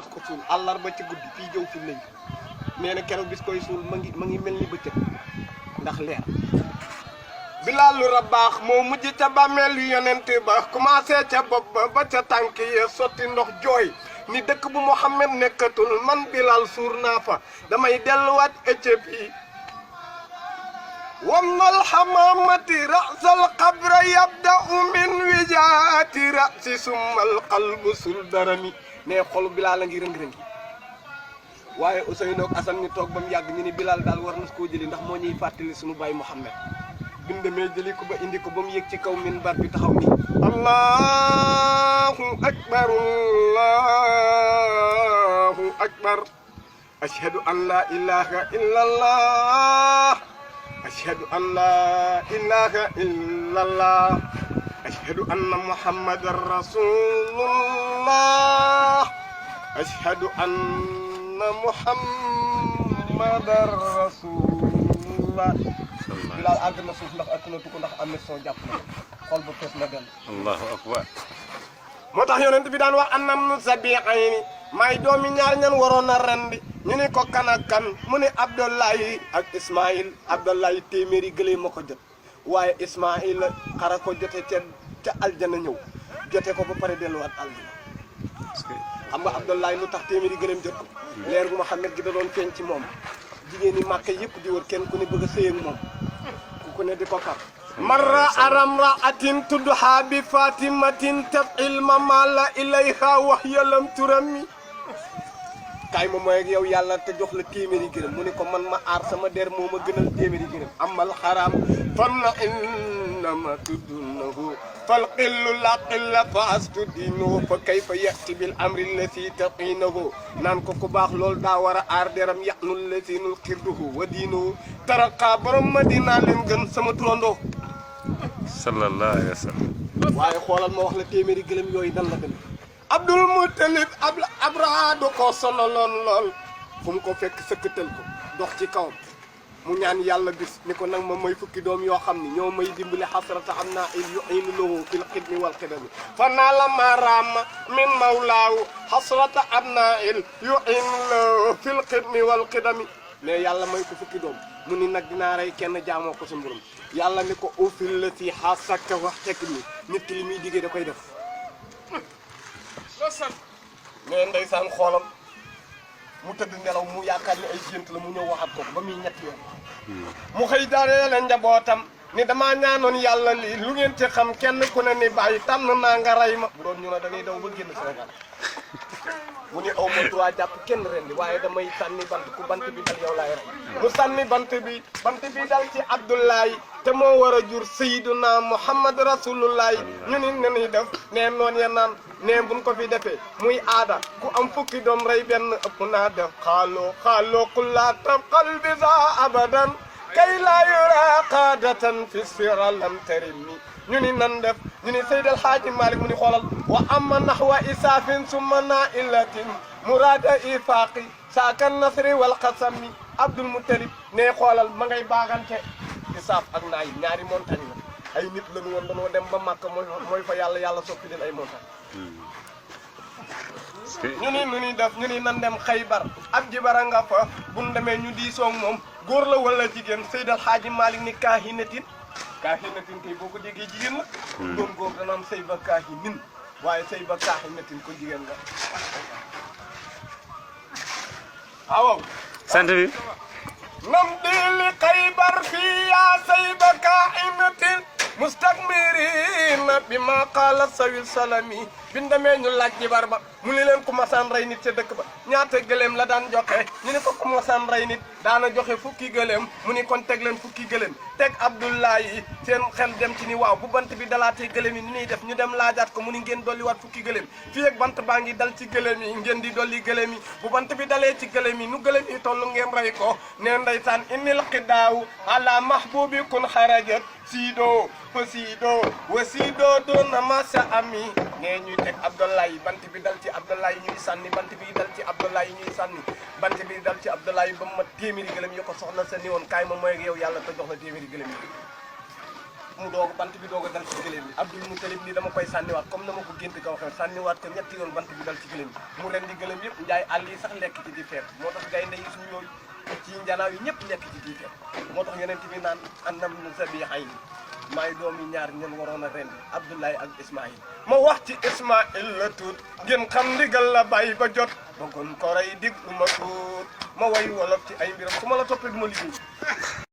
na ko suul àllarba ci guddi fii jëw fi lañ nee na keroog bis koy suul ma ngi mel ni bëccëg ndax leer Bilaalu Rabaax moo mujj ca bàmmeel yu yonent ba commencé ca bopp ba ca tànk yi sotti ndox jooy ni dëkk bu Muhammad nekkatul man Bilaal suur naa fa damay delluwaat Éthiopie wamal xamaamati rasal qabra yabda'u min wijaati rasi summal qalbu sul darami ne xolu Bilaal a ngi rëng-rëngi waaye Ousseynou ak Assane ñu toog ba mu yàgg ñu ni Bilaal daal war na koo jëli ndax moo ñuy fàttali suñu baay Muhammad bindamee jëli ko ba indi ko ba mu yëg ci kaw minbar bi taxaw ni allahu akbar allahu akbar ashhadu an la ilaha illa allah ashhadu an la ilaha illa allah ashhadu anna muhammadan rasulullah ashhadu anna muhammadan rasulullah Bilaal àgg na suuf ndax ak na tukku ndax am na soo jàpp na xol ba fees na del allahu akbar moo tax yonent bi daan wax annam nu sabiayni may doomi ñaar ñan waroon a rendi ñu ni ko kan ak kan mu ne Abdullahi ak Ismaïl Abdullahi téeméeri gëlee ma ko jot waaye Ismaïl xara ko jote ca aljana ñëw jote ko ba pare delluwaat aljana xam nga Abdullahi lu tax téeméeri gëleem jot ko leer gu Muhammad gi da doon feeñ ci moom jigéen ñi Màkka yëpp di wër kenn ku ne bëgg a sëy ak moom ku ne di ko kar marra aramra atin tudduha bi fatimatin tafil mamala ilayha wahya lam turami kaay ma mooy ak yow yàlla te jox la téeméeri gërëm mu ne ko man ma aar sama der moo ma gënal téeméeri gërëm amal xaraam fam na innama tuddunahu fal qillu la qilla fa astudinu fa kayfa yati bil amri allati taqinahu naan ko ku baax loolu daa war a aar deram yaqnul latinul xirduhu wa diinuhu taraka borom Madina leen gën sama turandoo sallallahu alayhi wa sallam waaye xoolal ma wax la téeméeri gëlëm yooyu dan la dem Abdul Muttalib Abraha du ko sonaloon lool fu mu ko fekk sëkkatal ko dox ci kawam mu ñaan yàlla bis ni ko nag ma may fukki doom yoo xam ni ñoo may dimbali xasrata am naa il yu'inu lahu fil xidmi wal xidami fa naa la maaraama min mawlaahu xasrata am naa il yu'inu lahu fil xidmi wal xidami mais yàlla may ko fukki doom mu ni nag dinaa rey kenn jaamoo ko sa mburum yàlla ni ko ufil la si xasaka wax tekk ni nit ki li muy diggee da koy def mais ndeysaan xoolam mu tëdd nelaw mu yaakaar ni ay gént la mu ñëw waxat ko ba muy ñetti yoon mu xëy daaneel njabootam ni damaa ñaanoon yàlla lii lu ngeen ci xam kenn ku ne ni bàyyi tànn naa nga rey ma bu doon ñu ne da ngay daw ba génn Sénégal mu ni aw ma droit jàpp kenn rendi waaye damay sànni bant ku bant bi dal yow laay rey mu sànni bant bi dal ci Abdullahi te moo war a jur Sayyiduna Muhammad Rasulullahi ñu ni nanuy def nee noon ya naan nee buñ ko fi defee muy aada ku am fukki doom rey benn ëpp naa def xaaloo kullaa tabqal bisa abadan kay laa yura qaadatan fi sira lam tarimi ñu ni nan def ñu ni Seydal Haaji Malik mu ni xoolal wa amma nahwa isaafin summa nailatin murada ifaqi saaka nasri wal qasami Abdul Muttalib ne xoolal ma ngay baagante isaaf ak naay ñaari montagne la ay nit la ñu woon dañoo dem ba Makka mooy fa yàlla soppi leen ay montagne ñu ni def ñu ni nan dem Xaybar ab jibara nga fa bu ñu demee ñu diisoog moom góor la wala jigéen Seydal Haaji Malik ni kaahinatin kay boo ko déggee jigéen la doon góor dana am sëy ba kaahinin waaye sëy ba kaahinatin ko jigéen nga waaw sant bi nam di li Xaybar fii yaa sëy ba kaahinatin mustakmirina bi ma qaala sawil salami biñ demee ñu laaj jibar ba mu ni leen ku masaan rey nit ca dëkk ba ñaata gëléem la daan joxe ñu ni ko ku masaan rey nit daana joxe fukki gëléem mu ni kon teg leen fukki gëléem teg Abdullahi seen xel dem ci ni waaw bu bant bi dalaatee gëléem yi ni ñuy def ñu dem laajaat ko mu ni ngeen dolli waat fukki gëléem fii ak bant baa ngi dal ci gëléem yi ngeen di dolli gëléem yi bu bant bi dalee ci gëléem yi nu gëléem yi toll ngeen rey ko ne ndeysaan innil qidaaw ala mahbubi kun xarajat siido fa siido wa siido doona masa ami ne ñuy teg Abdullahi bant bi dal ci Abdullahi ñuy sànni bant bi dal ci Abdullahi ñuy sànni bant bi dal ci Abdullahi ba ma téeméeri gëlëm yi ko soxna sa ni woon kaay ma mooy ak yow yàlla te jox la téeméeri gëlëm yi mu doog bant bi doog a dal ci gëléem bi Abdul Mutalib ni dama koy sànniwaat comme na ma ko gént ko waxee sànniwaat ko ñetti yoon bant bi dal ci gëléem bi mu ren di gëléem yëpp njaay àll yi sax lekk ci di feet moo tax gaynde yi suñu yooyu ci njanaaw yi ñëpp lekk ci di feet moo tax yeneen bi naan annam na sabihayn maay doom yi ñaar ñen waroon a ren Abdoulaye ak Ismaïl ma wax ci Ismaïl la tuut ngeen xam ndigal la bàyyi ba jot bëggoon ko rey dig lu ma tuut ma way wolof ci ay mbiram su ma la toppee du ma liggéey